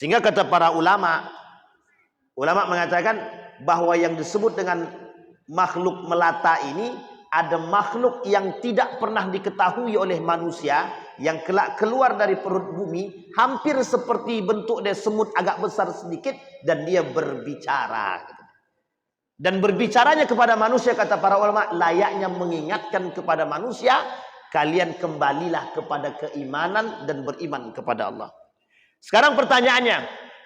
Sehingga kata para ulama mengatakan bahwa yang disebut dengan makhluk melata ini ada makhluk yang tidak pernah diketahui oleh manusia, yang kelak keluar dari perut bumi, hampir seperti bentuk dia semut agak besar sedikit, dan dia berbicara. Dan berbicaranya kepada manusia, kata para ulama, layaknya mengingatkan kepada manusia, kalian kembalilah kepada keimanan dan beriman kepada Allah. Sekarang pertanyaannya,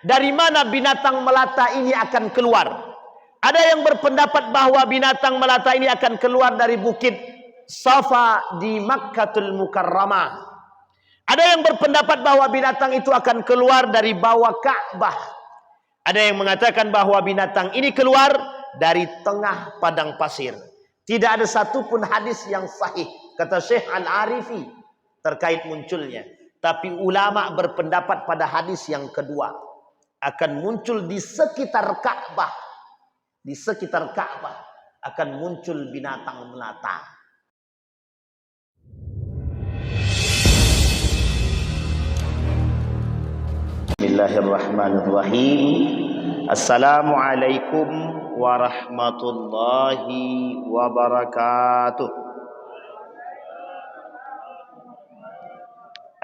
dari mana binatang melata ini akan keluar? Ada yang berpendapat bahwa binatang melata ini akan keluar dari bukit Safa di Makkatul Mukarramah. Ada yang berpendapat bahwa binatang itu akan keluar dari bawah Ka'bah. Ada yang mengatakan bahwa binatang ini keluar dari tengah padang pasir. Tidak ada satupun hadis yang sahih, kata Syekh Al-Arifi, terkait munculnya. Tapi ulama berpendapat pada hadis yang kedua, akan muncul di sekitar Ka'bah. Di sekitar Ka'bah akan muncul binatang melata. Bismillahirrahmanirrahim. Assalamualaikum warahmatullahi wabarakatuh.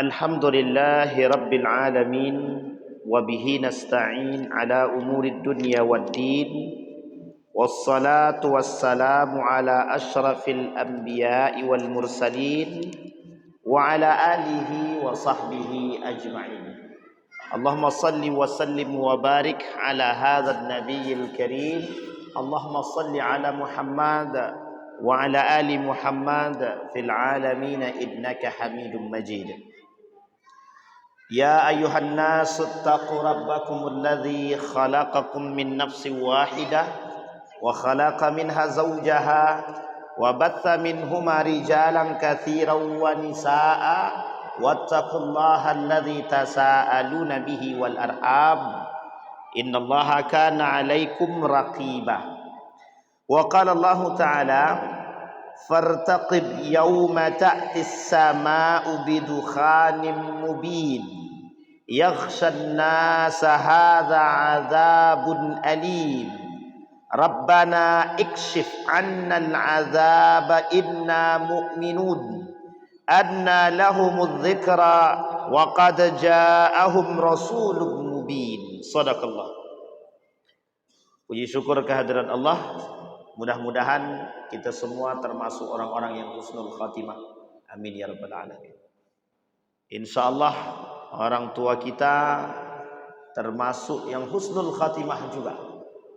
Alhamdulillahi rabbil alamin, wa bihi nasta'in ala umurid dunya waddin, wassalatu wassalamu ala ashrafil anbiya'i wal mursalin, wa ala alihi wa sahbihi ajma'in. Allahumma salli wa sallim wa barik ala hadzal nabiyil karim. Allahumma salli ala Muhammad wa ala ali Muhammad fil alamin innaka Hamidum Majid. Ya ayyuhan nasu ittaqu rabbakumul ladzi khalaqakum min nafsin wahidah wa khalaqa minha zawjaha wa batha minhuma rijalan katsiran wa nisaa'a wattaqullaha alladzi tasaaluna bihi wal arham innallaha kana 'alaikum raqiba. Wa qala Allah ta'ala fartaqib yawma ta'tis samaa'u bidukhanin mubin yaghshan nasa hadza 'adzabun alim rabbana ikshif 'annal 'adzaba inna mu'minun anna lahumudz dzikra wa qad ja'ahum rasulun mubin. Shadaqallah. Puji syukur kehadirat Allah. Mudah-mudahan kita semua termasuk orang-orang yang husnul khatimah. Amin ya rabbal alamin. Insyaallah orang tua kita termasuk yang husnul khatimah juga.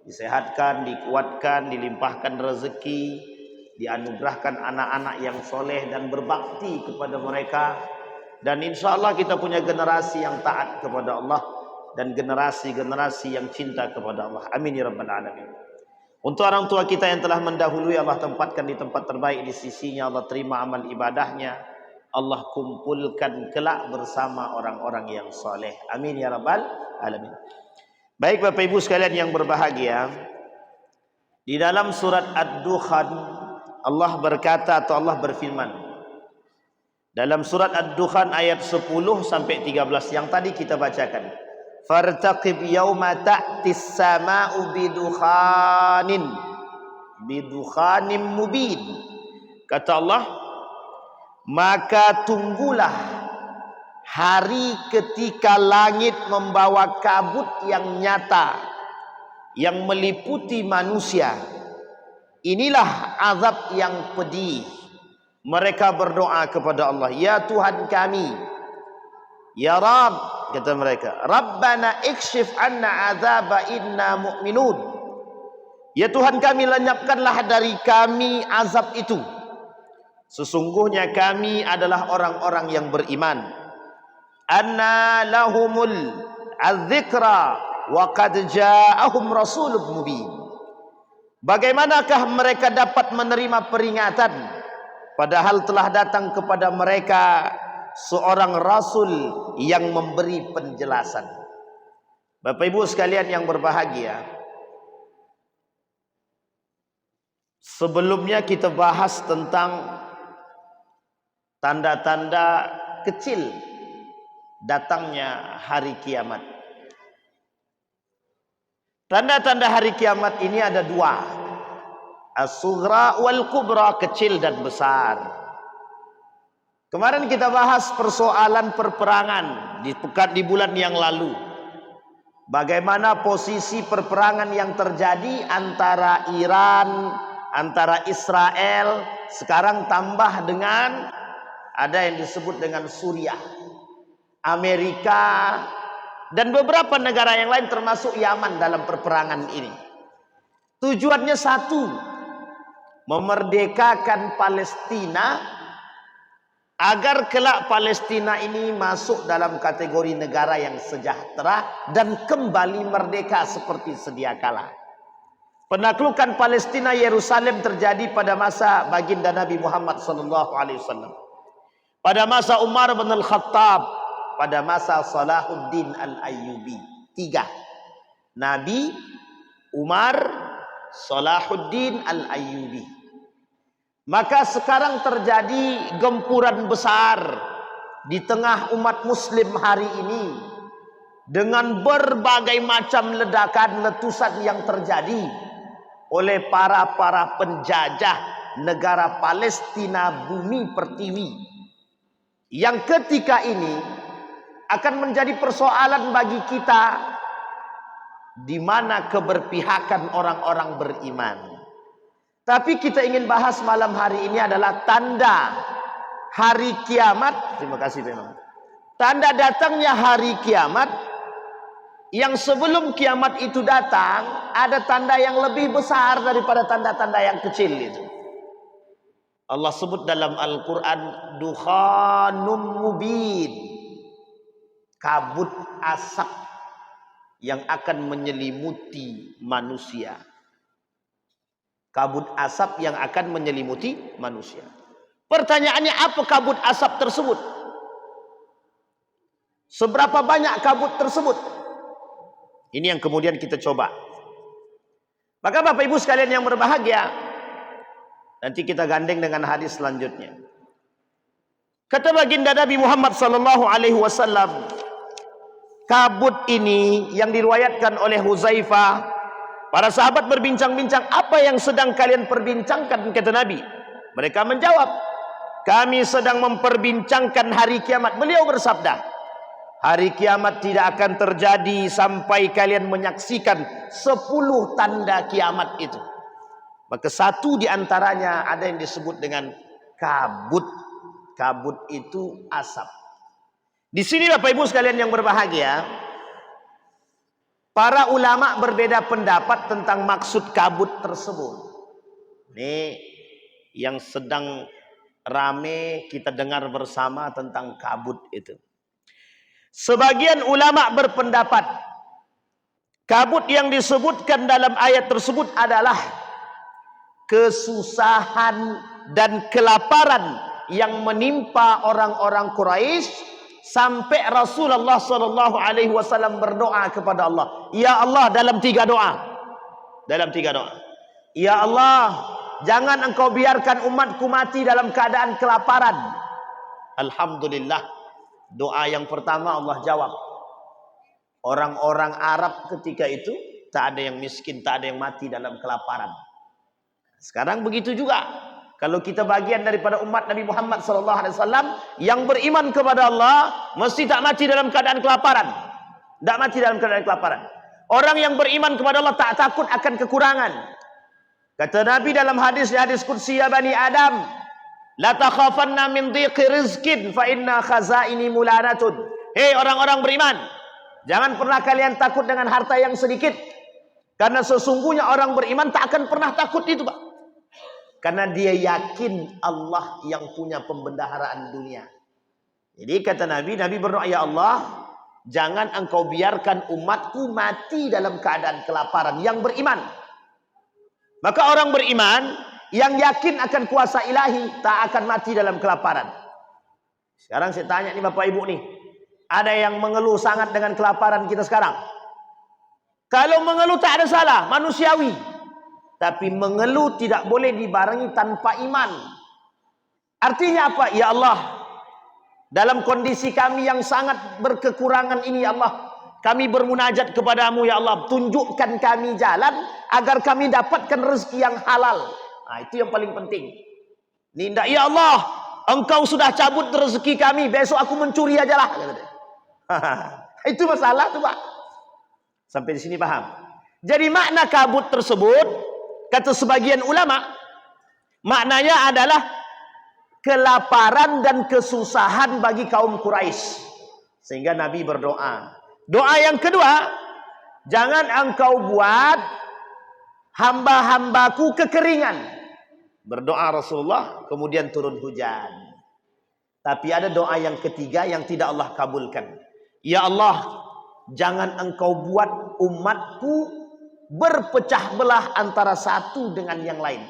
Disehatkan, dikuatkan, dilimpahkan rezeki, dianugerahkan anak-anak yang soleh dan berbakti kepada mereka. Dan insyaallah kita punya generasi yang taat kepada Allah dan generasi-generasi yang cinta kepada Allah. Amin ya rabbal alamin. Untuk orang tua kita yang telah mendahului, Allah tempatkan di tempat terbaik di sisinya. Allah terima amal ibadahnya. Allah kumpulkan kelak bersama orang-orang yang soleh. Amin ya rabbal alamin. Baik Bapak Ibu sekalian yang berbahagia, di dalam surat Ad-Dukhan Allah berkata atau Allah berfirman dalam surat Ad-Dukhan ayat 10 sampai 13 yang tadi kita bacakan. Fartaqib yauma ta'tis samaa'u bidukhanin mubin. Kata Allah, maka tunggulah hari ketika langit membawa kabut yang nyata yang meliputi manusia. Inilah azab yang pedih. Mereka berdoa kepada Allah, ya Tuhan kami, ya Rabb, kata mereka, Rabbana ikshif anna azaba inna mu'minun. Ya Tuhan kami, lenyapkanlah dari kami azab itu. Sesungguhnya kami adalah orang-orang yang beriman. Anna lahumul adzikra wa qad ja'ahum rasulun mubin. Bagaimanakah mereka dapat menerima peringatan padahal telah datang kepada mereka seorang rasul yang memberi penjelasan. Bapak Ibu sekalian yang berbahagia, sebelumnya kita bahas tentang tanda-tanda kecil datangnya hari kiamat. Tanda-tanda hari kiamat ini ada dua. As-sughra wal kubra, kecil dan besar. Kemarin kita bahas persoalan perperangan di bulan yang lalu. Bagaimana posisi perperangan yang terjadi antara Iran, antara Israel, sekarang tambah dengan ada yang disebut dengan Suriah, Amerika, dan beberapa negara yang lain termasuk Yaman dalam perperangan ini. Tujuannya satu, memerdekakan Palestina agar kelak Palestina ini masuk dalam kategori negara yang sejahtera dan kembali merdeka seperti sedia kala. Penaklukan Palestina Yerusalem terjadi pada masa baginda Nabi Muhammad SAW, pada masa Umar bin Al-Khattab, pada masa Salahuddin Al-Ayyubi. Tiga: Nabi, Umar, Salahuddin Al-Ayyubi. Maka sekarang terjadi gempuran besar di tengah umat muslim hari ini, dengan berbagai macam ledakan letusan yang terjadi oleh para penjajah negara Palestina bumi pertiwi, yang ketika ini akan menjadi persoalan bagi kita, di mana keberpihakan orang-orang beriman. Tapi kita ingin bahas malam hari ini adalah tanda hari kiamat. Terima kasih memang. Tanda datangnya hari kiamat, yang sebelum kiamat itu datang ada tanda yang lebih besar daripada tanda-tanda yang kecil itu. Allah sebut dalam Al-Quran, dukhanum mubin, kabut asap yang akan menyelimuti manusia. Kabut asap yang akan menyelimuti manusia. Pertanyaannya, apa kabut asap tersebut? Seberapa banyak kabut tersebut? Ini yang kemudian kita coba. Maka Bapak Ibu sekalian yang berbahagia, nanti kita gandeng dengan hadis selanjutnya. Kata baginda Nabi Muhammad SAW, kabut ini yang diriwayatkan oleh Huzaifah, para sahabat berbincang-bincang, apa yang sedang kalian perbincangkan, kata Nabi. Mereka menjawab, kami sedang memperbincangkan hari kiamat. Beliau bersabda, hari kiamat tidak akan terjadi sampai kalian menyaksikan 10 tanda kiamat itu. Maka satu di antaranya ada yang disebut dengan kabut. Kabut itu asap. Di sini Bapak Ibu sekalian yang berbahagia, para ulama berbeda pendapat tentang maksud kabut tersebut. Ini yang sedang rame kita dengar bersama tentang kabut itu. Sebagian ulama berpendapat kabut yang disebutkan dalam ayat tersebut adalah kesusahan dan kelaparan yang menimpa orang-orang Quraisy, sampai Rasulullah SAW berdoa kepada Allah. Ya Allah, dalam 3 doa. Dalam 3 doa. Ya Allah, jangan engkau biarkan umatku mati dalam keadaan kelaparan. Alhamdulillah, doa yang pertama Allah jawab. Orang-orang Arab ketika itu tak ada yang miskin, tak ada yang mati dalam kelaparan. Sekarang begitu juga. Kalau kita bagian daripada umat Nabi Muhammad SAW yang beriman kepada Allah, mesti tak mati dalam keadaan kelaparan. Tak mati dalam keadaan kelaparan. Orang yang beriman kepada Allah tak takut akan kekurangan. Kata Nabi dalam hadis qudsi, ya bani Adam, la takhafanna min dhiqi rizkin fa inna khazaini mulanatun. Hei orang-orang beriman, jangan pernah kalian takut dengan harta yang sedikit, karena sesungguhnya orang beriman tak akan pernah takut itu, Pak. Karena dia yakin Allah yang punya pembendaharaan dunia. Jadi kata Nabi berdoa, ya Allah, jangan engkau biarkan umatku mati dalam keadaan kelaparan. Yang beriman. Maka orang beriman yang yakin akan kuasa ilahi tak akan mati dalam kelaparan. Sekarang saya tanya nih Bapak Ibu nih, ada yang mengeluh sangat dengan kelaparan kita sekarang? Kalau mengeluh tak ada salah, manusiawi. Tapi mengeluh tidak boleh dibarengi tanpa iman. Artinya apa? Ya Allah, dalam kondisi kami yang sangat berkekurangan ini, ya Allah, Kami bermunajat kepadamu ya Allah, tunjukkan kami jalan agar kami dapatkan rezeki yang halal. Nah, itu yang paling penting. Nindak, ya Allah, engkau sudah cabut rezeki kami, besok aku mencuri aja lah. Itu masalah tuh Pak. Sampai di sini paham? Jadi makna kabut tersebut, kata sebagian ulama, maknanya adalah kelaparan dan kesusahan bagi kaum Quraisy. Sehingga Nabi berdoa. Doa yang kedua, jangan engkau buat hamba-hambaku kekeringan. Berdoa Rasulullah, kemudian turun hujan. Tapi ada doa yang ketiga yang tidak Allah kabulkan. Ya Allah, jangan engkau buat umatku berpecah belah antara satu dengan yang lain.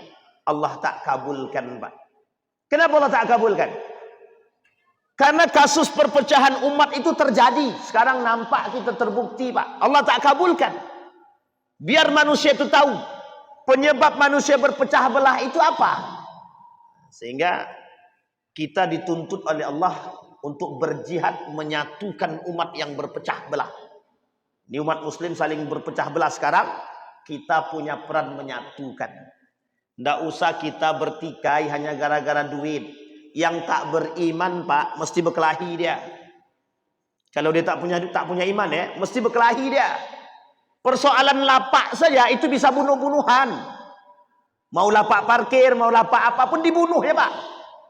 Allah tak kabulkan, Pak. Kenapa Allah tak kabulkan? Karena kasus perpecahan umat itu terjadi. Sekarang nampak kita terbukti, Pak. Allah tak kabulkan. Biar manusia itu tahu penyebab manusia berpecah belah itu apa. Sehingga kita dituntut oleh Allah untuk berjihad menyatukan umat yang berpecah belah. Ini umat muslim saling berpecah belah sekarang. Kita punya peran menyatukan. Tidak usah kita bertikai hanya gara-gara duit. Yang tak beriman, Pak, mesti berkelahi dia. Kalau dia tak punya iman ya, mesti berkelahi dia. Persoalan lapak saja itu bisa bunuh-bunuhan. Mau lapak parkir, mau lapak apapun dibunuh ya Pak.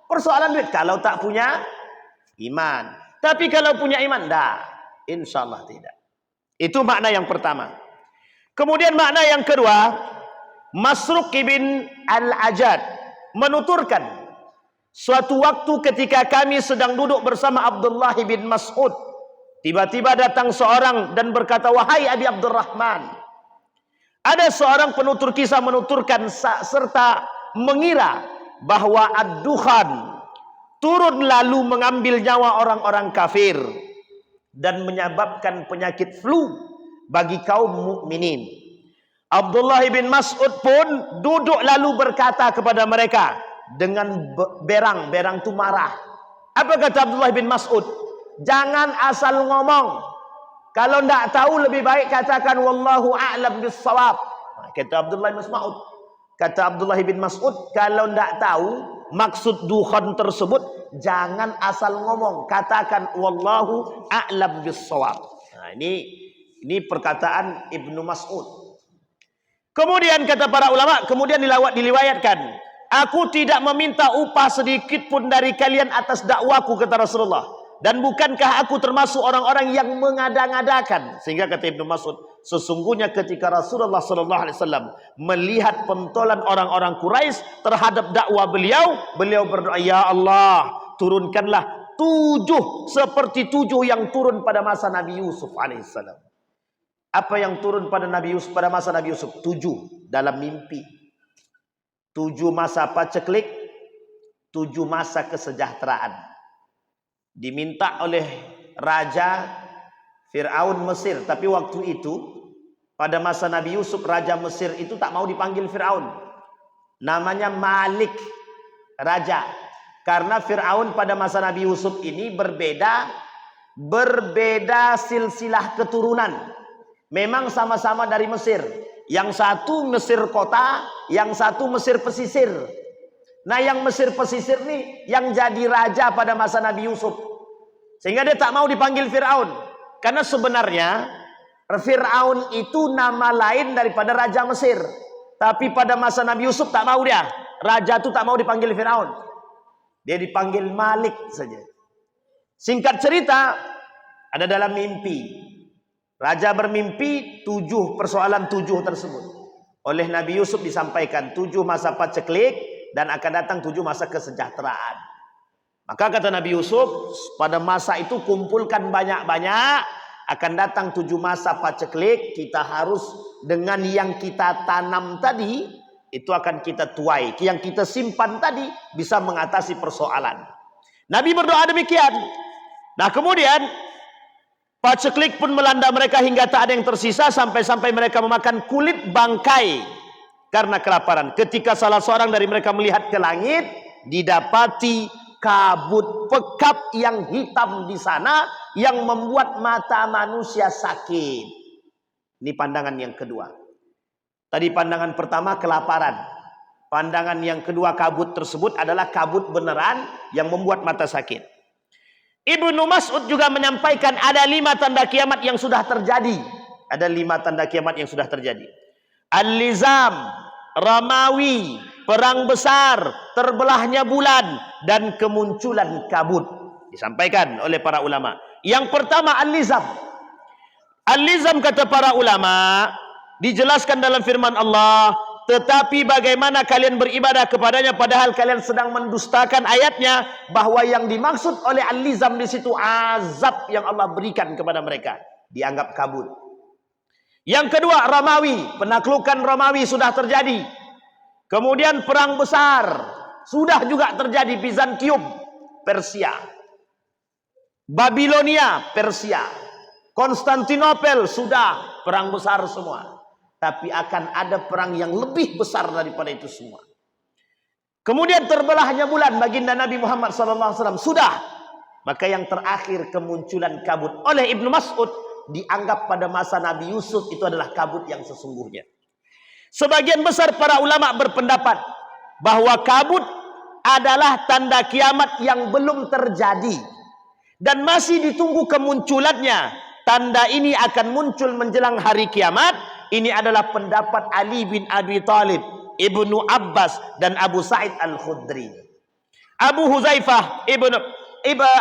Persoalan duit kalau tak punya iman. Tapi kalau punya iman, dah, insya Allah tidak. Itu makna yang pertama. Kemudian makna yang kedua, Masruq bin Al-Ajad menuturkan, suatu waktu ketika kami sedang duduk bersama Abdullah bin Mas'ud, tiba-tiba datang seorang dan berkata, wahai Abi Abdurrahman. Ada seorang penutur kisah menuturkan serta mengira bahwa ad-dukhan turun lalu mengambil nyawa orang-orang kafir dan menyebabkan penyakit flu bagi kaum mukminin. Abdullah bin Mas'ud pun duduk lalu berkata kepada mereka dengan berang itu marah. Apa kata Abdullah bin Mas'ud? Jangan asal ngomong. Kalau tidak tahu lebih baik katakan wallahu a'lam bis-shawab. Kata Abdullah bin Mas'ud. Kata Abdullah bin Mas'ud, kalau tidak tahu maksud dukhan tersebut, jangan asal ngomong, katakan wallahu a'lam bis-shawab. Nah, ini perkataan Ibnu Mas'ud. Kemudian kata para ulama, kemudian diriwayatkan, aku tidak meminta upah sedikit pun dari kalian atas dakwaku, kata Rasulullah. Dan bukankah aku termasuk orang-orang yang mengada-ngadakan? Sehingga kata Ibnu Mas'ud, sesungguhnya ketika Rasulullah SAW melihat pentolan orang-orang Quraisy terhadap dakwah beliau berdoa, ya Allah, turunkanlah 7 seperti 7 yang turun pada masa Nabi Yusuf alaihissalam. Apa yang turun pada Nabi Yusuf pada masa Nabi Yusuf? 7 dalam mimpi. 7 masa paceklik, 7 masa kesejahteraan. Diminta oleh Raja Fir'aun Mesir. Tapi waktu itu, pada masa Nabi Yusuf, Raja Mesir itu tak mau dipanggil Fir'aun. Namanya Malik, Raja. Karena Fir'aun pada masa Nabi Yusuf ini berbeda silsilah keturunan. Memang sama-sama dari Mesir. Yang satu Mesir kota, yang satu Mesir pesisir. Nah, yang Mesir pesisir nih yang jadi raja pada masa Nabi Yusuf. Sehingga dia tak mau dipanggil Fir'aun. Karena sebenarnya Fir'aun itu nama lain daripada Raja Mesir. Tapi pada masa Nabi Yusuf tak mau dia. Raja itu tak mau dipanggil Fir'aun. Dia dipanggil Malik saja. Singkat cerita, ada dalam mimpi. Raja bermimpi 7 persoalan 7 tersebut. Oleh Nabi Yusuf disampaikan 7 masa paceklik. Dan akan datang 7 masa kesejahteraan. Maka kata Nabi Yusuf, pada masa itu kumpulkan banyak-banyak. Akan datang 7 masa paceklik. Kita harus dengan yang kita tanam tadi, itu akan kita tuai. Yang kita simpan tadi bisa mengatasi persoalan. Nabi berdoa demikian. Nah kemudian paceklik pun melanda mereka hingga tak ada yang tersisa. Sampai-sampai mereka memakan kulit bangkai karena kelaparan. Ketika salah seorang dari mereka melihat ke langit, didapati kabut pekat yang hitam di sana yang membuat mata manusia sakit. Ini pandangan yang kedua. Tadi pandangan pertama kelaparan. Pandangan yang kedua kabut tersebut adalah kabut beneran yang membuat mata sakit. Ibnu Mas'ud juga menyampaikan ada 5 tanda kiamat yang sudah terjadi. Ada 5 tanda kiamat yang sudah terjadi. Al-Lizam, Ramawi, perang besar, terbelahnya bulan, dan kemunculan kabut. Disampaikan oleh para ulama. Yang pertama Al-Lizam. Al-Lizam kata para ulama, dijelaskan dalam firman Allah, tetapi bagaimana kalian beribadah kepadanya padahal kalian sedang mendustakan ayatnya, bahwa yang dimaksud oleh Al-Lizam di situ azab yang Allah berikan kepada mereka. Dianggap kabut. Yang kedua Romawi, penaklukan Romawi sudah terjadi. Kemudian perang besar sudah juga terjadi, Bizantium, Persia, Babilonia, Persia, Konstantinopel, sudah perang besar semua. Tapi akan ada perang yang lebih besar daripada itu semua. Kemudian terbelahnya bulan, baginda Nabi Muhammad SAW, sudah. Maka yang terakhir kemunculan kabut. Oleh Ibnu Mas'ud dianggap pada masa Nabi Yusuf itu adalah kabut yang sesungguhnya. Sebagian besar para ulama berpendapat bahwa kabut adalah tanda kiamat yang belum terjadi dan masih ditunggu kemunculannya. Tanda ini akan muncul menjelang hari kiamat. Ini adalah pendapat Ali bin Abi Thalib, Ibnu Abbas, dan Abu Sa'id Al-Khudri. Abu Huzaifah,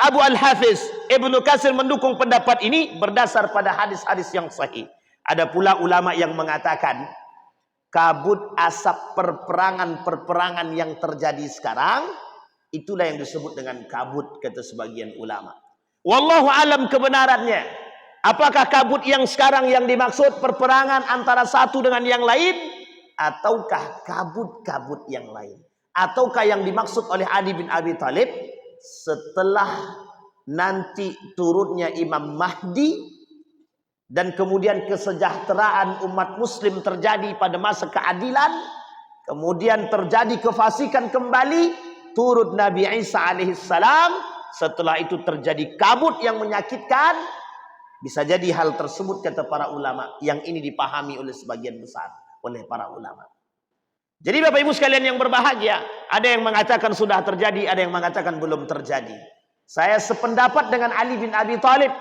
Abu Al-Hafiz, Ibnu Katsir mendukung pendapat ini berdasar pada hadis-hadis yang sahih. Ada pula ulama yang mengatakan kabut asap perperangan yang terjadi sekarang, itulah yang disebut dengan kabut, kata sebagian ulama. Wallahu alam kebenarannya. Apakah kabut yang sekarang yang dimaksud perperangan antara satu dengan yang lain, ataukah kabut-kabut yang lain? Ataukah yang dimaksud oleh Ali bin Abi Thalib setelah nanti turunnya Imam Mahdi dan kemudian kesejahteraan umat muslim terjadi pada masa keadilan, kemudian terjadi kefasikan kembali, turun Nabi Isa alaihissalam, setelah itu terjadi kabut yang menyakitkan. Bisa jadi hal tersebut, kata para ulama, yang ini dipahami oleh sebagian besar oleh para ulama. Jadi Bapak Ibu sekalian yang berbahagia, ada yang mengatakan sudah terjadi, ada yang mengatakan belum terjadi. Saya sependapat dengan Ali bin Abi Thalib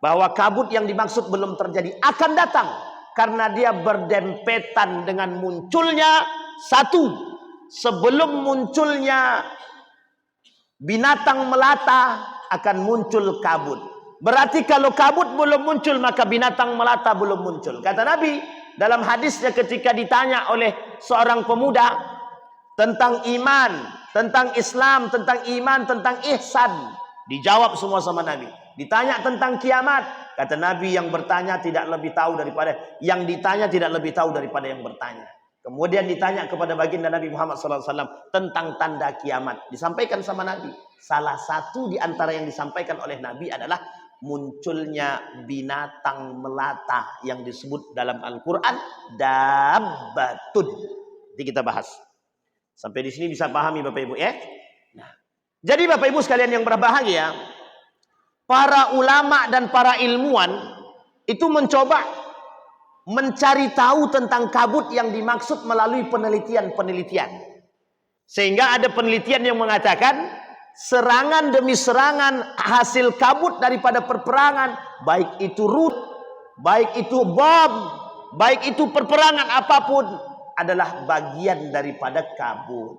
bahwa kabut yang dimaksud belum terjadi, akan datang karena dia berdempetan dengan munculnya satu, sebelum munculnya binatang melata akan muncul kabut. Berarti kalau kabut belum muncul maka binatang melata belum muncul. Kata Nabi dalam hadisnya ketika ditanya oleh seorang pemuda tentang iman, tentang Islam, tentang iman, tentang ihsan, dijawab semua sama Nabi. Ditanya tentang kiamat, kata Nabi yang bertanya tidak lebih tahu daripada yang ditanya, tidak lebih tahu daripada yang bertanya. Kemudian ditanya kepada baginda Nabi Muhammad SAW tentang tanda kiamat, disampaikan sama Nabi. Salah satu di antara yang disampaikan oleh Nabi adalah munculnya binatang melata yang disebut dalam Al-Quran dabbatun. Nanti kita bahas. Sampai di sini bisa pahami Bapak Ibu ya? Nah, jadi Bapak Ibu sekalian yang berbahagia, para ulama dan para ilmuwan itu mencoba mencari tahu tentang kabut yang dimaksud melalui penelitian-penelitian. Sehingga ada penelitian yang mengatakan serangan demi serangan hasil kabut daripada perperangan, baik itu rut, baik itu bom, baik itu perperangan apapun, adalah bagian daripada kabut.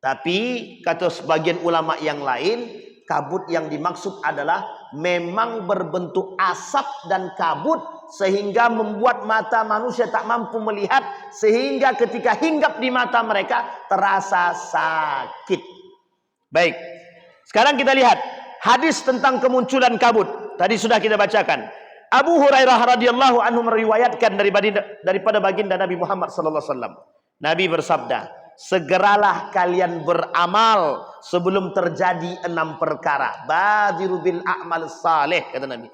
Tapi kata sebagian ulama yang lain, kabut yang dimaksud adalah memang berbentuk asap dan kabut sehingga membuat mata manusia tak mampu melihat, sehingga ketika hinggap di mata mereka terasa sakit. Baik, sekarang kita lihat hadis tentang kemunculan kabut. Tadi sudah kita bacakan. Abu Hurairah radhiyallahu anhu meriwayatkan daripada baginda Nabi Muhammad sallallahu alaihi wasallam. Nabi bersabda, segeralah kalian beramal sebelum terjadi 6 perkara. Badiru bil a'mal salih, kata Nabi.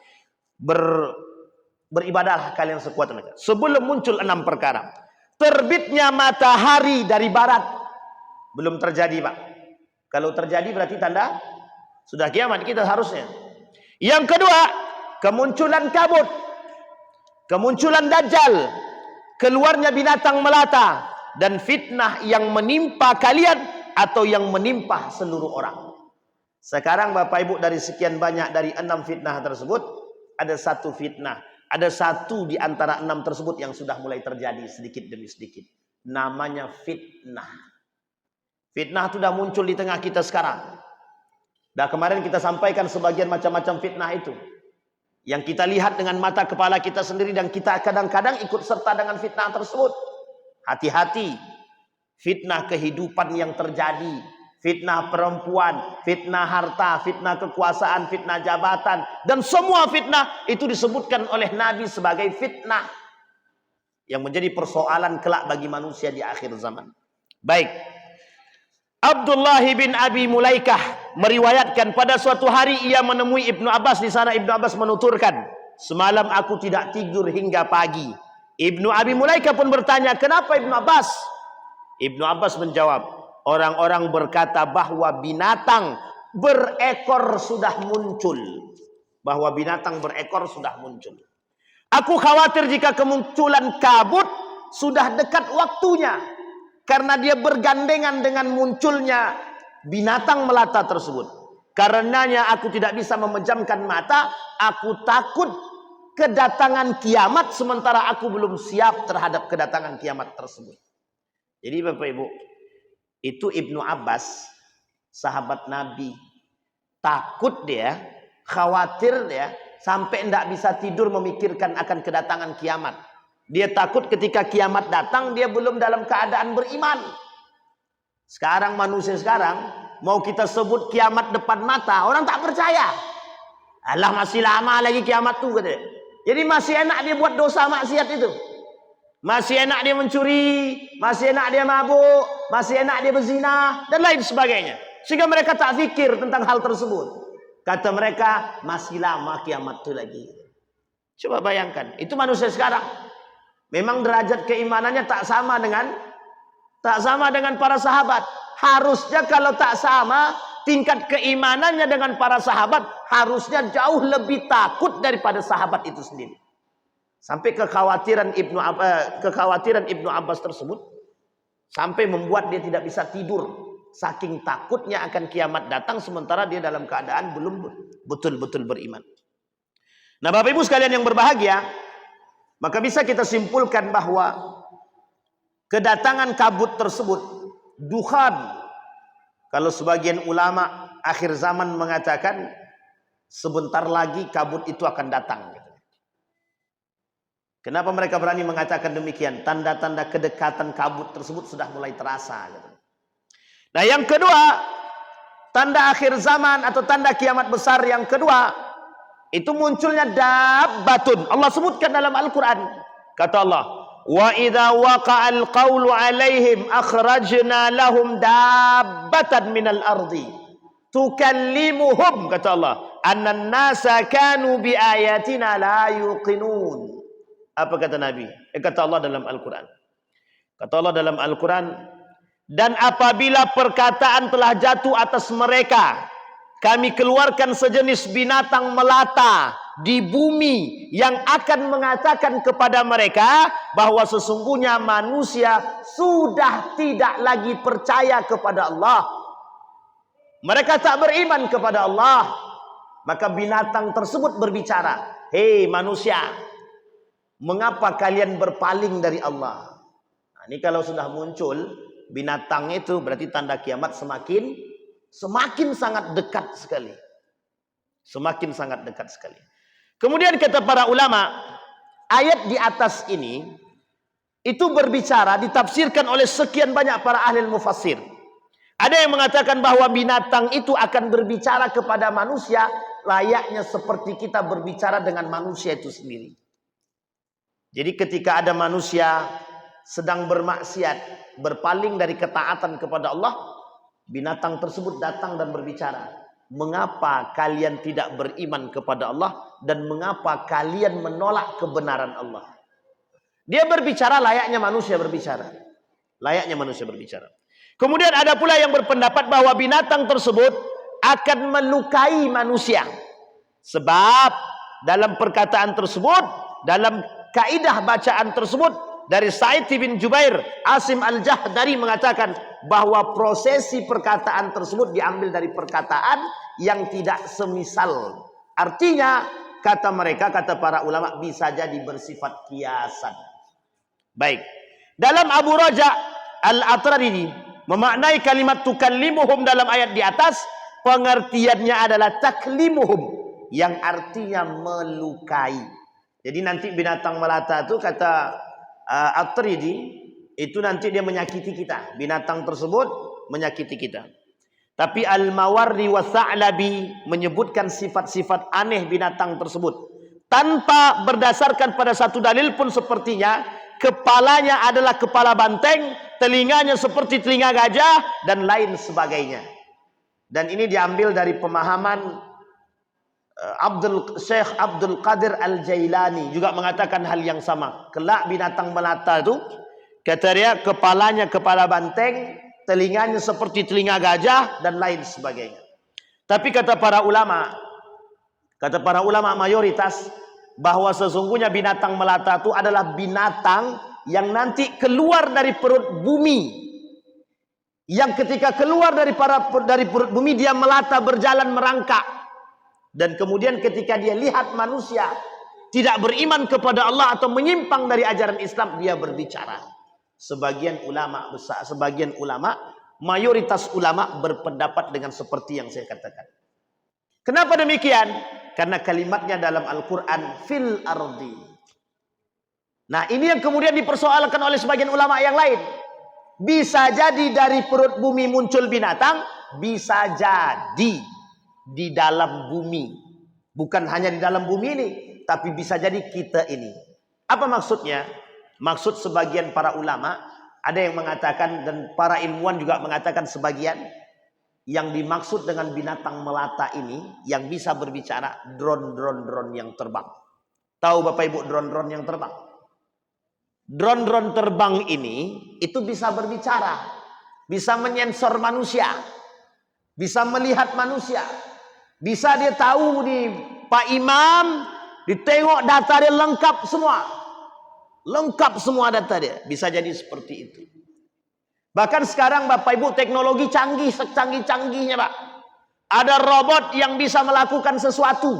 Beribadahlah kalian sekuat tenaga sebelum muncul 6 perkara. Terbitnya matahari dari barat, belum terjadi Pak. Kalau terjadi berarti tanda sudah kiamat kita harusnya. Yang kedua, kemunculan kabut, kemunculan dajjal, keluarnya binatang melata, dan fitnah yang menimpa kalian atau yang menimpa seluruh orang. Sekarang Bapak Ibu, dari sekian banyak, dari 6 fitnah tersebut, ada satu fitnah, ada satu di antara 6 tersebut yang sudah mulai terjadi sedikit demi sedikit. Namanya fitnah. Fitnah itu sudah muncul di tengah kita sekarang. Dah kemarin kita sampaikan sebagian macam-macam fitnah itu, yang kita lihat dengan mata kepala kita sendiri, dan kita kadang-kadang ikut serta dengan fitnah tersebut. Hati-hati, fitnah kehidupan yang terjadi, fitnah perempuan, fitnah harta, fitnah kekuasaan, fitnah jabatan, dan semua fitnah itu disebutkan oleh Nabi sebagai fitnah yang menjadi persoalan kelak bagi manusia di akhir zaman. Baik, Abdullah bin Abi Mulaikah meriwayatkan pada suatu hari ia menemui Ibnu Abbas di sana. Ibnu Abbas menuturkan, semalam aku tidak tidur hingga pagi. Ibnu Abi Mulaikah pun bertanya, kenapa Ibnu Abbas? Ibnu Abbas menjawab, orang-orang berkata bahwa binatang berekor sudah muncul. Bahwa binatang berekor sudah muncul. Aku khawatir jika kemunculan kabut sudah dekat waktunya, karena dia bergandengan dengan munculnya binatang melata tersebut. Karenanya aku tidak bisa memejamkan mata. Aku takut kedatangan kiamat, sementara aku belum siap terhadap kedatangan kiamat tersebut. Jadi Bapak Ibu, itu Ibnu Abbas, sahabat Nabi, takut dia, khawatir dia, sampai tidak bisa tidur memikirkan akan kedatangan kiamat. Dia takut ketika kiamat datang, dia belum dalam keadaan beriman. Sekarang manusia sekarang, mau kita sebut kiamat depan mata, orang tak percaya. Alah, masih lama lagi kiamat tu, katanya. Jadi masih enak dia buat dosa maksiat itu. Masih enak dia mencuri, masih enak dia mabuk, masih enak dia berzina, dan lain sebagainya. Sehingga mereka tak fikir tentang hal tersebut. Kata mereka, masih lama kiamat itu lagi. Coba bayangkan, itu manusia sekarang. Memang derajat keimanannya tak sama dengan para sahabat. Harusnya kalau tak sama tingkat keimanannya dengan para sahabat, harusnya jauh lebih takut daripada sahabat itu sendiri. Sampai kekhawatiran Ibnu Abbas tersebut sampai membuat dia tidak bisa tidur, saking takutnya akan kiamat datang, sementara dia dalam keadaan belum betul-betul beriman. Nah, Bapak Ibu sekalian yang berbahagia, maka bisa kita simpulkan bahwa kedatangan kabut tersebut, dukhan, kalau sebagian ulama akhir zaman mengatakan sebentar lagi kabut itu akan datang. Kenapa mereka berani mengatakan demikian? Tanda-tanda kedekatan kabut tersebut sudah mulai terasa. Nah, yang kedua, tanda akhir zaman atau tanda kiamat besar yang kedua, itu munculnya dabbatun. Allah sebutkan dalam Al-Quran. Kata Allah, wa idza waqa'al qawlu alaihim akhrajna lahum dabbatan minal ardi tukallimuhum, kata Allah, annan nasa kanu bi ayatina la yuqinun. Apa kata Nabi? Kata Allah dalam Al-Quran. Kata Allah dalam Al-Quran, dan apabila perkataan telah jatuh atas mereka, kami keluarkan sejenis binatang melata di bumi yang akan mengatakan kepada mereka bahwa sesungguhnya manusia sudah tidak lagi percaya kepada Allah. Mereka tak beriman kepada Allah. Maka binatang tersebut berbicara, hei manusia, mengapa kalian berpaling dari Allah? Nah, ini kalau sudah muncul binatang itu, berarti tanda kiamat semakin sangat dekat sekali. Semakin sangat dekat sekali. Kemudian kata para ulama, ayat di atas ini itu berbicara, ditafsirkan oleh sekian banyak para ahli mufassir. Ada yang mengatakan bahwa binatang itu akan berbicara kepada manusia layaknya seperti kita berbicara dengan manusia itu sendiri. Jadi ketika ada manusia sedang bermaksiat, berpaling dari ketaatan kepada Allah, binatang tersebut datang dan berbicara, mengapa kalian tidak beriman kepada Allah dan mengapa kalian menolak kebenaran Allah? Dia berbicara layaknya manusia berbicara. Layaknya manusia berbicara. Kemudian ada pula yang berpendapat bahwa binatang tersebut akan melukai manusia. Sebab dalam perkataan tersebut, dalam kaidah bacaan tersebut, dari Sa'id bin Jubair, Asim Al-Jahdari mengatakan bahwa prosesi perkataan tersebut diambil dari perkataan yang tidak semisal. Artinya, kata mereka, kata para ulama, bisa jadi bersifat kiasan. Baik. Dalam Abu Raja Al-Atrari memaknai kalimat tukallimuhum dalam ayat di atas, pengertiannya adalah taklimuhum, yang artinya melukai. Jadi nanti binatang melata itu kata At-Tirmidzi itu nanti dia menyakiti kita. Binatang tersebut menyakiti kita. Tapi Al-Mawardi wa Tha'labi menyebutkan sifat-sifat aneh binatang tersebut tanpa berdasarkan pada satu dalil pun. Sepertinya kepalanya adalah kepala banteng, telinganya seperti telinga gajah, dan lain sebagainya. Dan ini diambil dari pemahaman Syekh Abdul Qadir Al-Jailani juga mengatakan hal yang sama. Kelak binatang melata itu, kata dia, kepalanya kepala banteng, telinganya seperti telinga gajah, dan lain sebagainya. Tapi kata para ulama mayoritas, bahwa sesungguhnya binatang melata itu adalah binatang yang nanti keluar dari perut bumi. Yang ketika keluar dari perut bumi, dia melata, berjalan, merangkak. Dan kemudian ketika dia lihat manusia tidak beriman kepada Allah atau menyimpang dari ajaran Islam, dia berbicara. Sebagian ulama, mayoritas ulama berpendapat dengan seperti yang saya katakan. Kenapa demikian? Karena kalimatnya dalam Al-Quran, fil ardi. Nah, ini yang kemudian dipersoalkan oleh sebagian ulama yang lain. Bisa jadi dari perut bumi muncul binatang, bisa jadi di dalam bumi. Bukan hanya di dalam bumi ini, tapi bisa jadi kita ini. Apa maksudnya? Maksud sebagian para ulama, ada yang mengatakan, dan para ilmuwan juga mengatakan sebagian, yang dimaksud dengan binatang melata ini yang bisa berbicara, drone yang terbang. Tahu Bapak Ibu drone yang terbang? Drone terbang ini itu bisa berbicara, bisa menyensor manusia, bisa melihat manusia. Bisa dia tahu nih Pak Imam, ditengok data dia lengkap semua. Lengkap semua data dia. Bisa jadi seperti itu. Bahkan sekarang Bapak Ibu teknologi canggih, secanggih-canggihnya Pak. Ada robot yang bisa melakukan sesuatu.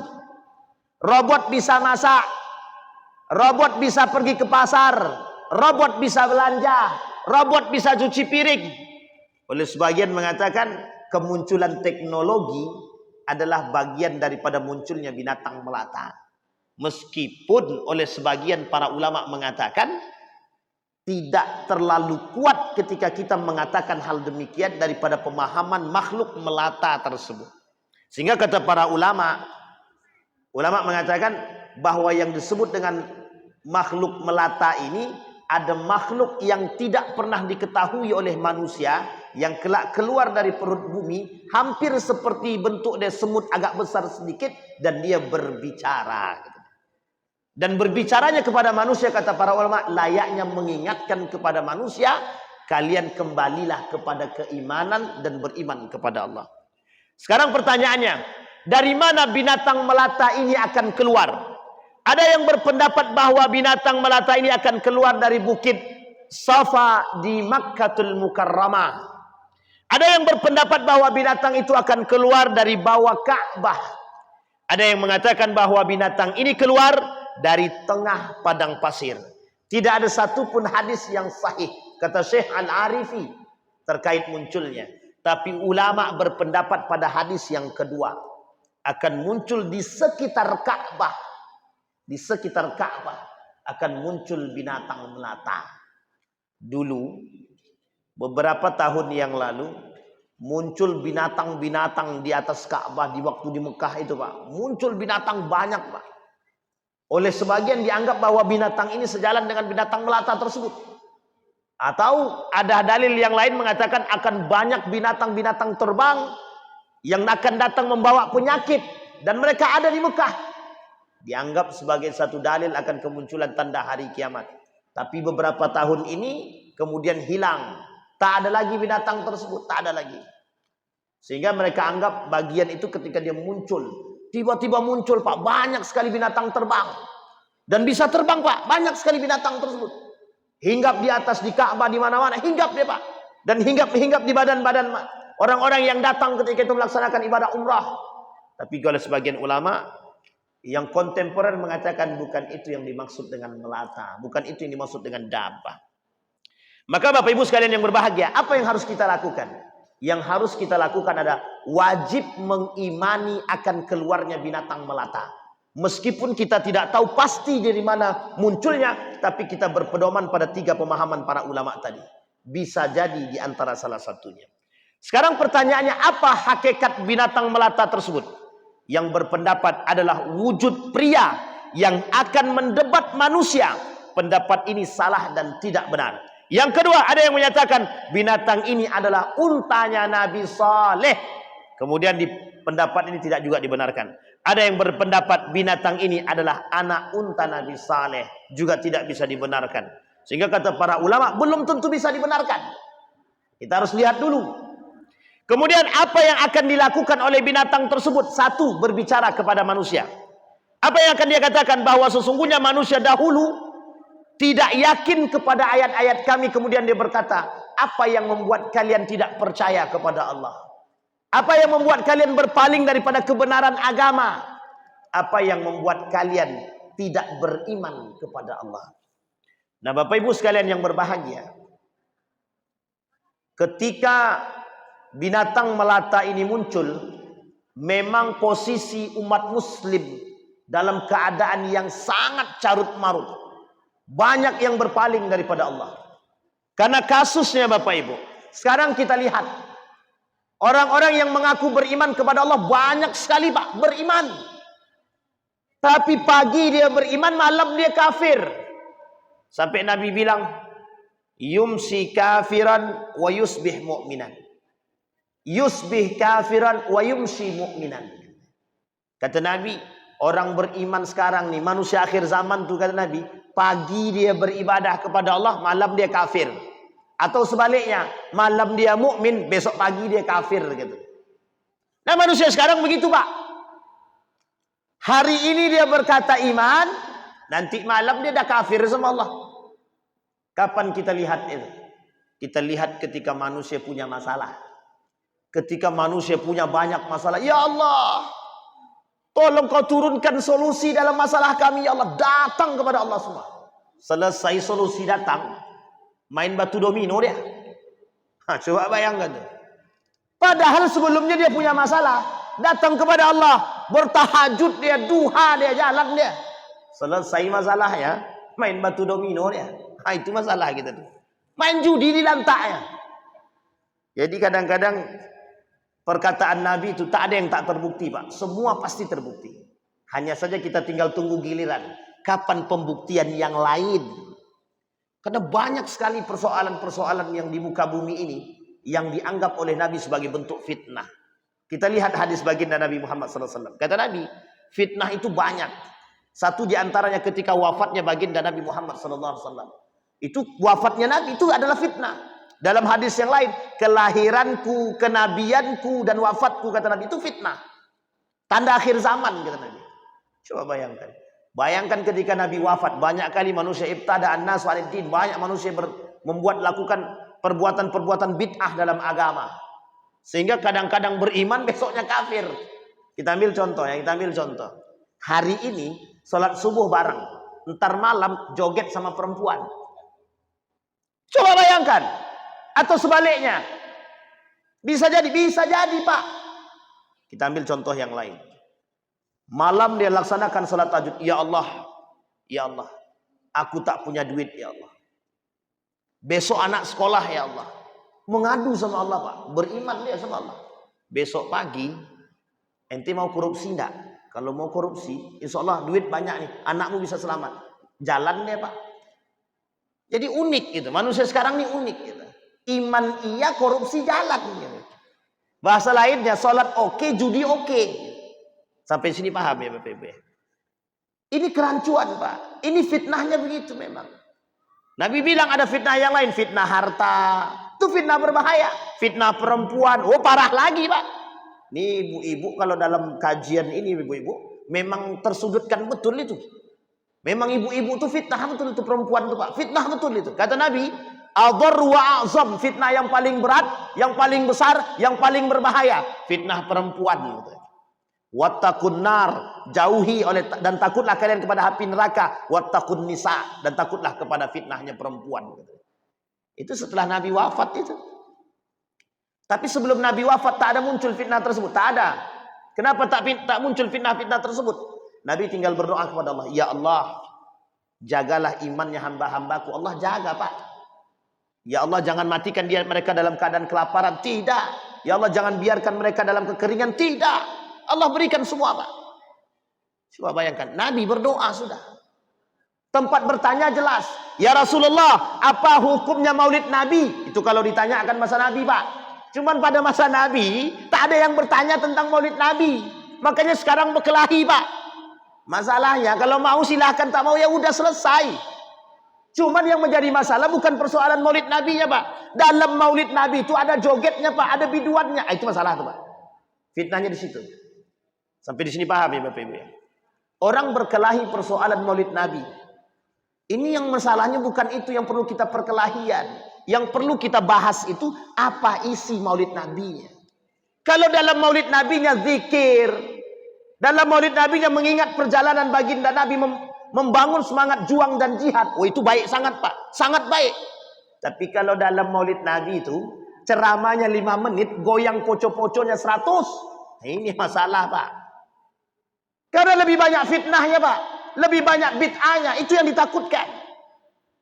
Robot bisa masak. Robot bisa pergi ke pasar. Robot bisa belanja. Robot bisa cuci piring. Oleh sebagian mengatakan kemunculan teknologi adalah bagian daripada munculnya binatang melata. Meskipun oleh sebagian para ulama mengatakan tidak terlalu kuat ketika kita mengatakan hal demikian daripada pemahaman makhluk melata tersebut. Sehingga kata para ulama mengatakan bahwa yang disebut dengan makhluk melata ini ada makhluk yang tidak pernah diketahui oleh manusia, yang kelak keluar dari perut bumi, hampir seperti bentuk dia semut agak besar sedikit, dan dia berbicara. Dan berbicaranya kepada manusia, kata para ulama, layaknya mengingatkan kepada manusia, kalian kembalilah kepada keimanan dan beriman kepada Allah. Sekarang pertanyaannya, dari mana binatang melata ini akan keluar? Ada yang berpendapat bahwa binatang melata ini akan keluar dari bukit Safa di Makkatul Mukarramah. Ada yang berpendapat bahwa binatang itu akan keluar dari bawah Ka'bah. Ada yang mengatakan bahwa binatang ini keluar dari tengah padang pasir. Tidak ada satupun hadis yang sahih, kata Syekh Al-Arifi, terkait munculnya. Tapi ulama berpendapat pada hadis yang kedua, akan muncul di sekitar Ka'bah. Di sekitar Ka'bah akan muncul binatang melata. Dulu, beberapa tahun yang lalu, muncul binatang-binatang di atas Ka'bah di waktu di Mekah itu Pak. Muncul binatang banyak Pak. Oleh sebagian dianggap bahwa binatang ini sejalan dengan binatang melata tersebut. Atau ada dalil yang lain mengatakan akan banyak binatang-binatang terbang yang akan datang membawa penyakit. Dan mereka ada di Mekah. Dianggap sebagai satu dalil akan kemunculan tanda hari kiamat. Tapi beberapa tahun ini kemudian hilang. Tak ada lagi binatang tersebut, tak ada lagi. Sehingga mereka anggap bagian itu ketika dia muncul, tiba-tiba muncul Pak, banyak sekali binatang terbang. Dan bisa terbang Pak, banyak sekali binatang tersebut. Hinggap di atas, di Ka'bah, di mana-mana, hinggap dia Pak. Dan hinggap di badan-badan orang-orang yang datang ketika itu melaksanakan ibadah umrah. Tapi kalau sebagian ulama yang kontemporer mengatakan bukan itu yang dimaksud dengan melata, bukan itu yang dimaksud dengan dabbah. Maka Bapak Ibu sekalian yang berbahagia, apa yang harus kita lakukan? Yang harus kita lakukan adalah wajib mengimani akan keluarnya binatang melata. Meskipun kita tidak tahu pasti dari mana munculnya, tapi kita berpedoman pada 3 pemahaman para ulama tadi. Bisa jadi di antara salah satunya. Sekarang pertanyaannya, apa hakikat binatang melata tersebut? Yang berpendapat adalah wujud pria yang akan mendebat manusia. Pendapat ini salah dan tidak benar. Yang kedua, ada yang menyatakan binatang ini adalah untanya Nabi Saleh. Kemudian di pendapat ini tidak juga dibenarkan. Ada yang berpendapat binatang ini adalah anak unta Nabi Saleh, juga tidak bisa dibenarkan. Sehingga kata para ulama, belum tentu bisa dibenarkan. Kita harus lihat dulu. Kemudian apa yang akan dilakukan oleh binatang tersebut? Satu, berbicara kepada manusia. Apa yang akan dia katakan? Bahwa sesungguhnya manusia dahulu tidak yakin kepada ayat-ayat kami. Kemudian dia berkata, apa yang membuat kalian tidak percaya kepada Allah? Apa yang membuat kalian berpaling daripada kebenaran agama? Apa yang membuat kalian tidak beriman kepada Allah? Nah Bapak Ibu sekalian yang berbahagia, ketika binatang melata ini muncul, memang posisi umat muslim dalam keadaan yang sangat carut marut. Banyak yang berpaling daripada Allah. Karena kasusnya Bapak Ibu, sekarang kita lihat orang-orang yang mengaku beriman kepada Allah banyak sekali Pak, beriman. Tapi pagi dia beriman, malam dia kafir. Sampai Nabi bilang, yumsi kafiran wa yusbih mu'minan. Yusbih kafiran wa yumsi mu'minan. Kata Nabi, orang beriman sekarang nih, manusia akhir zaman tuh kata Nabi, pagi dia beribadah kepada Allah, malam dia kafir. Atau sebaliknya, malam dia mukmin, besok pagi dia kafir gitu. Nah manusia sekarang begitu Pak. Hari ini dia berkata iman, nanti malam dia dah kafir sama Allah. Kapan kita lihat itu? Kita lihat ketika manusia punya masalah. Ketika manusia punya banyak masalah, ya Allah, tolong kau turunkan solusi dalam masalah kami, ya Allah. Datang kepada Allah semua. Selesai solusi datang, main batu domino dia. Coba bayangkan. Padahal sebelumnya dia punya masalah, datang kepada Allah, bertahajud dia, duha dia, jalan dia. Selesai masalahnya, main batu domino dia. Itu masalah kita tuh. Main judi di lantaknya. Jadi kadang-kadang perkataan Nabi itu tak ada yang tak terbukti Pak. Semua pasti terbukti. Hanya saja kita tinggal tunggu giliran. Kapan pembuktian yang lain? Karena banyak sekali persoalan-persoalan yang di muka bumi ini yang dianggap oleh Nabi sebagai bentuk fitnah. Kita lihat hadis baginda Nabi Muhammad SAW. Kata Nabi, fitnah itu banyak. Satu di antaranya ketika wafatnya baginda Nabi Muhammad SAW. Itu wafatnya Nabi itu adalah fitnah. Dalam hadis yang lain, kelahiranku, kenabianku, dan wafatku, kata Nabi, itu fitnah. Tanda akhir zaman, kata Nabi. Coba bayangkan. Bayangkan ketika Nabi wafat, banyak kali manusia ibtada'an nas waliddin, banyak manusia lakukan perbuatan-perbuatan bid'ah dalam agama. Sehingga kadang-kadang beriman, besoknya kafir. Kita ambil contoh ya, kita ambil contoh. Hari ini, sholat subuh bareng. Ntar malam, joget sama perempuan. Coba bayangkan. Atau sebaliknya. Bisa jadi Pak. Kita ambil contoh yang lain. Malam dia laksanakan salat tahajud. Ya Allah, aku tak punya duit ya Allah. Besok anak sekolah ya Allah. Mengadu sama Allah Pak. Beriman dia sama Allah. Besok pagi, ente mau korupsi enggak? Kalau mau korupsi, insya Allah duit banyak nih. Anakmu bisa selamat. Jalan deh Pak. Jadi unik gitu. Manusia sekarang ini unik gitu. Iman iya, korupsi jalan gitu. Bahasa lainnya, sholat oke, judi oke. Sampai sini paham ya Bapak Ibu? Ini kerancuan Pak. Ini fitnahnya begitu memang. Nabi bilang ada fitnah yang lain. Fitnah harta. Itu fitnah berbahaya. Fitnah perempuan, oh parah lagi Pak. Nih ibu-ibu kalau dalam kajian ini ibu-ibu memang tersudutkan betul itu. Memang ibu-ibu itu fitnah betul itu perempuan itu Pak. Fitnah betul itu. Kata Nabi, adhar wa azam, fitnah yang paling berat, yang paling besar, yang paling berbahaya, fitnah perempuan gitu. Wattaqun nar, jauhi oleh dan takutlah kalian kepada api neraka. Wattaqun nisa, dan takutlah kepada fitnahnya perempuan. Itu setelah Nabi wafat itu. Tapi sebelum Nabi wafat tak ada muncul fitnah tersebut, tak ada. Kenapa tak muncul fitnah-fitnah tersebut? Nabi tinggal berdoa kepada Allah, ya Allah, jagalah imannya hamba-hambaku. Allah jaga Pak. Ya Allah, jangan matikan mereka dalam keadaan kelaparan. Tidak. Ya Allah, jangan biarkan mereka dalam kekeringan. Tidak. Allah berikan semua Pak. Coba bayangkan, Nabi berdoa sudah. Tempat bertanya jelas. Ya Rasulullah, apa hukumnya maulid Nabi? Itu kalau ditanya akan masa Nabi Pak. Cuman pada masa Nabi, tak ada yang bertanya tentang maulid Nabi. Makanya sekarang berkelahi Pak. Masalahnya, kalau mau silahkan, tak mau ya udah selesai. Cuman yang menjadi masalah bukan persoalan maulid Nabi-nya Pak. Dalam maulid Nabi itu ada jogetnya Pak, ada biduannya. Itu masalah tuh Pak. Fitnahnya di situ. Sampai di sini paham ya Bapak Ibu ya. Orang berkelahi persoalan maulid Nabi. Ini yang masalahnya bukan itu yang perlu kita perkelahian. Yang perlu kita bahas itu apa isi maulid Nabinya. Kalau dalam maulid Nabinya zikir, dalam maulid Nabinya mengingat perjalanan baginda Nabi, membangun semangat juang dan jihad, oh itu baik sangat Pak, sangat baik. Tapi kalau dalam maulid Nabi itu ceramahnya 5 menit, goyang poco-poconya 100, ini masalah Pak. Karena lebih banyak fitnahnya Pak, lebih banyak bid'ahnya, itu yang ditakutkan.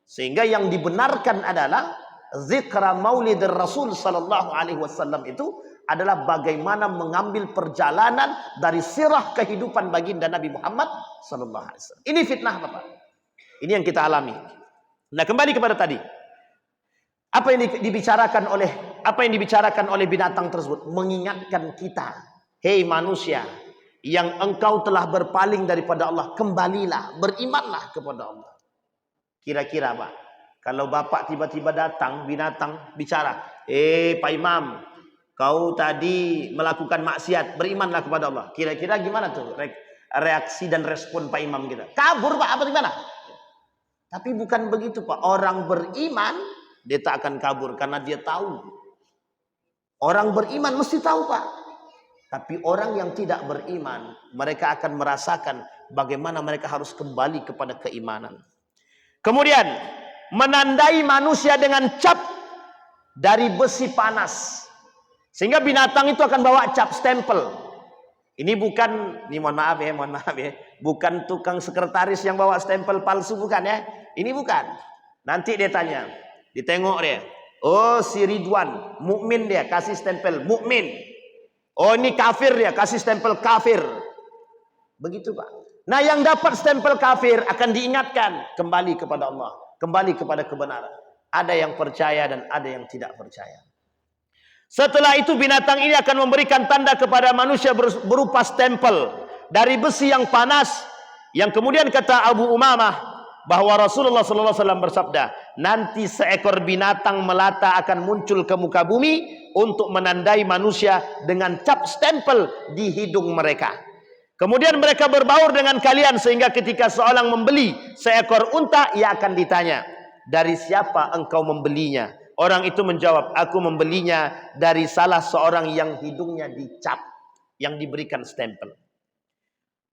Sehingga yang dibenarkan adalah zikra maulid Rasul sallallahu alaihi wasallam itu adalah bagaimana mengambil perjalanan dari sirah kehidupan baginda Nabi Muhammad sallallahu alaihi wasallam. Ini fitnah Bapak. Ini yang kita alami. Nah, kembali kepada tadi. Apa yang dibicarakan oleh binatang tersebut mengingatkan kita, hei manusia, yang engkau telah berpaling daripada Allah, kembalilah, berimanlah kepada Allah. Kira-kira Pak, kalau Bapak tiba-tiba datang, binatang bicara, Pak Imam, kau tadi melakukan maksiat, berimanlah kepada Allah. Kira-kira gimana tuh reaksi dan respon Pak Imam kita? Kabur Pak, apa gimana? Tapi bukan begitu Pak. Orang beriman, dia tak akan kabur karena dia tahu. Orang beriman mesti tahu Pak. Tapi orang yang tidak beriman, mereka akan merasakan bagaimana mereka harus kembali kepada keimanan. Kemudian, menandai manusia dengan cap dari besi panas. Sehingga binatang itu akan bawa cap stempel. Ini mohon maaf ya. Bukan tukang sekretaris yang bawa stempel palsu, bukan ya. Ini bukan. Nanti dia tanya, ditengok dia. Oh, si Ridwan, mukmin dia, kasih stempel mukmin. Oh, ini kafir dia, kasih stempel kafir. Begitu Pak. Nah, yang dapat stempel kafir akan diingatkan kembali kepada Allah, kembali kepada kebenaran. Ada yang percaya dan ada yang tidak percaya. Setelah itu binatang ini akan memberikan tanda kepada manusia berupa stempel dari besi yang panas, yang kemudian kata Abu Umamah bahwa Rasulullah SAW bersabda, nanti seekor binatang melata akan muncul ke muka bumi untuk menandai manusia dengan cap stempel di hidung mereka. Kemudian mereka berbaur dengan kalian sehingga ketika seorang membeli seekor unta, ia akan ditanya, dari siapa engkau membelinya? Orang itu menjawab, aku membelinya dari salah seorang yang hidungnya dicap, yang diberikan stempel.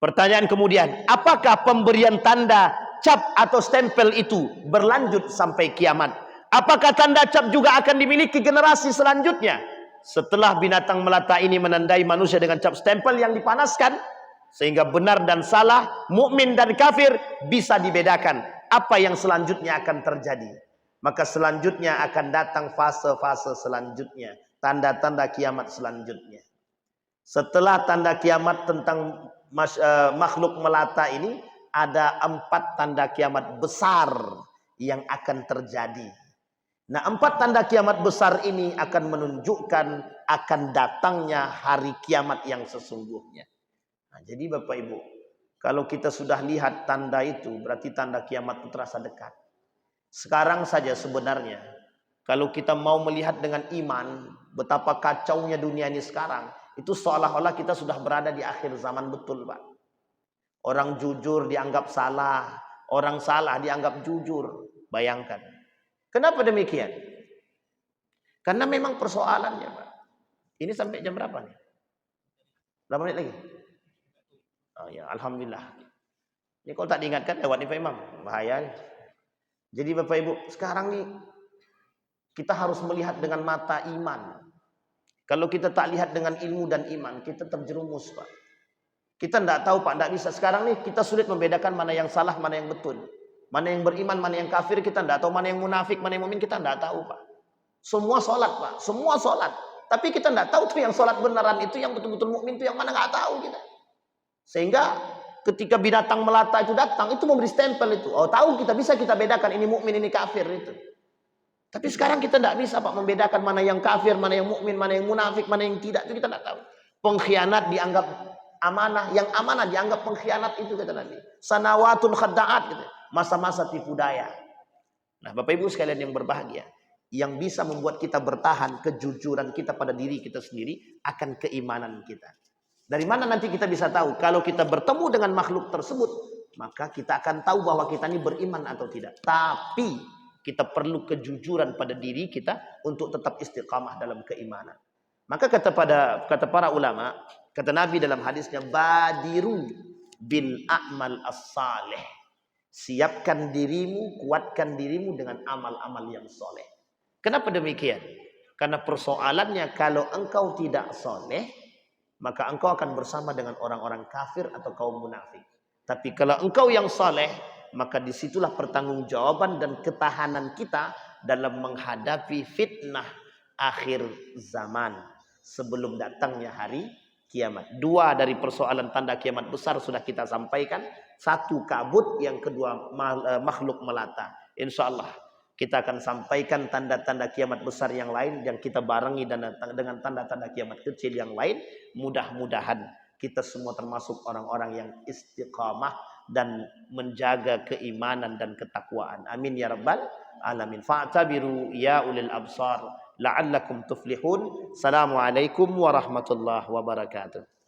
Pertanyaan kemudian, apakah pemberian tanda cap atau stempel itu berlanjut sampai kiamat? Apakah tanda cap juga akan dimiliki generasi selanjutnya? Setelah binatang melata ini menandai manusia dengan cap stempel yang dipanaskan, sehingga benar dan salah, mukmin dan kafir bisa dibedakan. Apa yang selanjutnya akan terjadi? Maka selanjutnya akan datang fase-fase selanjutnya, tanda-tanda kiamat selanjutnya. Setelah tanda kiamat tentang makhluk melata ini, ada 4 tanda kiamat besar yang akan terjadi. Nah, 4 tanda kiamat besar ini akan menunjukkan akan datangnya hari kiamat yang sesungguhnya. Nah, jadi Bapak Ibu, kalau kita sudah lihat tanda itu, berarti tanda kiamat itu terasa dekat. Sekarang saja sebenarnya, Kalau kita mau melihat dengan iman betapa kacaunya dunia ini sekarang, itu seolah-olah kita sudah berada di akhir zaman betul, Pak. Orang jujur dianggap salah, orang salah dianggap jujur. Bayangkan. Kenapa demikian? Karena memang persoalannya, Pak. Ini sampai jam berapa nih? Berapa menit lagi? Oh ya, alhamdulillah. Ini kalau tak diingatkan lewat nih Pak Imam, bahaya nih. Jadi Bapak Ibu, sekarang nih kita harus melihat dengan mata iman. Kalau kita tak lihat dengan ilmu dan iman, kita terjerumus, Pak. Kita tidak tahu, Pak, tidak bisa. Sekarang nih kita sulit membedakan mana yang salah, mana yang betul. Mana yang beriman, mana yang kafir, kita tidak tahu. Mana yang munafik, mana yang mukmin, kita tidak tahu, Pak. Semua sholat, Pak. Semua sholat. Tapi kita tidak tahu tuh yang sholat beneran itu, yang betul-betul mukmin itu yang mana, nggak tahu kita. Sehingga ketika binatang melata itu datang, itu memberi stempel itu. Oh, tahu kita bisa kita bedakan ini mukmin, ini kafir itu. Tapi sekarang kita tidak bisa, Pak, membedakan mana yang kafir, mana yang mukmin, mana yang munafik, mana yang tidak. Itu kita tidak tahu. Pengkhianat dianggap amanah, yang amanah dianggap pengkhianat, itu kata Nabi. Sanawatun khadda'at gitu. Masa-masa tipu daya. Nah, Bapak Ibu sekalian yang berbahagia, yang bisa membuat kita bertahan kejujuran kita pada diri kita sendiri akan keimanan kita. Dari mana nanti kita bisa tahu? Kalau kita bertemu dengan makhluk tersebut, maka kita akan tahu bahwa kita ini beriman atau tidak. Tapi kita perlu kejujuran pada diri kita untuk tetap istiqamah dalam keimanan. Maka kata para ulama, kata Nabi dalam hadisnya, badiru bil a'mal as-salih. Siapkan dirimu, kuatkan dirimu dengan amal-amal yang soleh. Kenapa demikian? Karena persoalannya kalau engkau tidak soleh, maka engkau akan bersama dengan orang-orang kafir atau kaum munafik. Tapi kalau engkau yang saleh, maka disitulah pertanggungjawaban dan ketahanan kita dalam menghadapi fitnah akhir zaman sebelum datangnya hari kiamat. Dua dari persoalan tanda kiamat besar sudah kita sampaikan. Satu kabut, yang kedua makhluk melata. Insya Allah kita akan sampaikan tanda-tanda kiamat besar yang lain yang kita barengi dengan tanda-tanda kiamat kecil yang lain. Mudah-mudahan kita semua termasuk orang-orang yang istiqamah dan menjaga keimanan dan ketakwaan. Amin ya rabbal alamin. Fa'tabiru ya ulil absar la'allakum tuflihun. Assalamualaikum warahmatullahi wabarakatuh.